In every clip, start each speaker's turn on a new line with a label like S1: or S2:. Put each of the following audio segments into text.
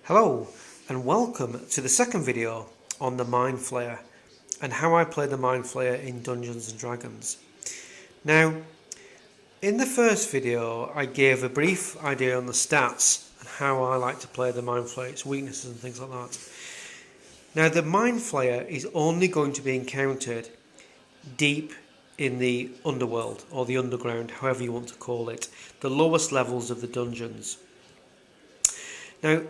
S1: Hello and welcome to the second video on the Mind Flayer and how I play the Mind Flayer in Dungeons and Dragons. Now, in the first video I gave a brief idea on the stats and how I like to play the Mind Flayer, its weaknesses and things like that. Now the Mind Flayer is only going to be encountered deep in the underworld or the underground, however you want to call it, the lowest levels of the dungeons. Now,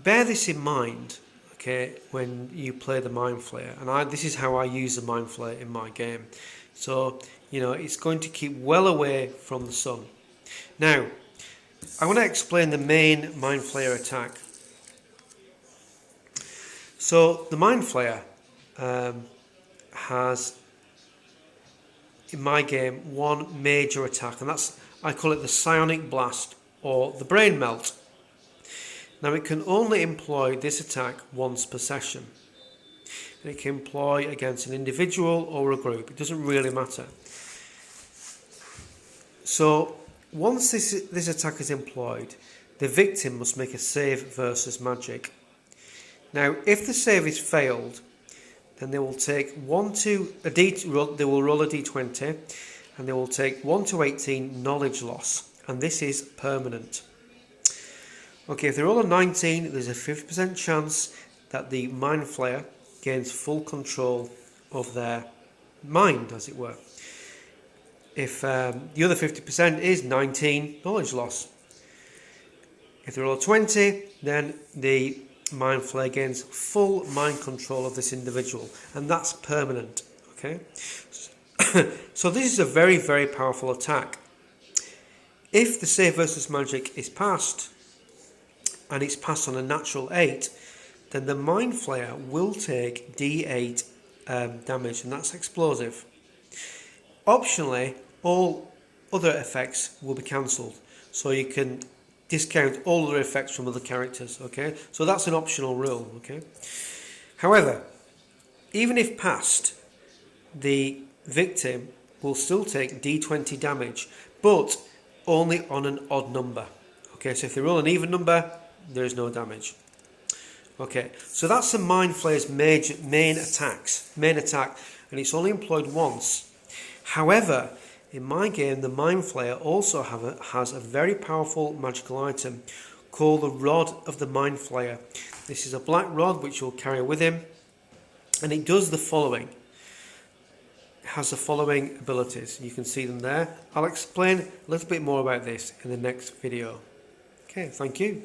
S1: bear this in mind, okay, when you play the Mind Flayer, and this is how I use the Mind Flayer in my game. So, it's going to keep well away from the sun. Now, I want to explain the main Mind Flayer attack. So, the Mind Flayer has, in my game, one major attack, and I call it the psionic blast or the brain melt. Now it can only employ this attack once per session. And it can employ against an individual or a group. It doesn't really matter. So once this attack is employed, the victim must make a save versus magic. Now if the save is failed, then they will take they will roll a d20 and they will take 1 to 18 knowledge loss, and this is permanent. Okay, if they roll a 19, there's a 50% chance that the Mind Flayer gains full control of their mind, as it were. If the other 50% is 19 knowledge loss. If they roll a 20, then the Mind Flayer gains full mind control of this individual, and that's permanent. Okay, so this is a very, very powerful attack. If the save versus magic is passed, and it's passed on a natural 8, then the Mind Flayer will take D8 damage, and that's explosive. Optionally, all other effects will be cancelled, so you can discount all other effects from other characters. Okay, so that's an optional rule. Okay, however, even if passed, the victim will still take D20 damage, but only on an odd number. Okay, so if they roll an even number, there is no damage. Okay, so that's the Mind Flayer's main attack, and it's only employed once. However, in my game, the Mind Flayer also has a very powerful magical item called the Rod of the Mind Flayer. This is a black rod which he'll carry with him, and it does the following. It has the following abilities. You can see them there. I'll explain a little bit more about this in the next video. Okay, thank you.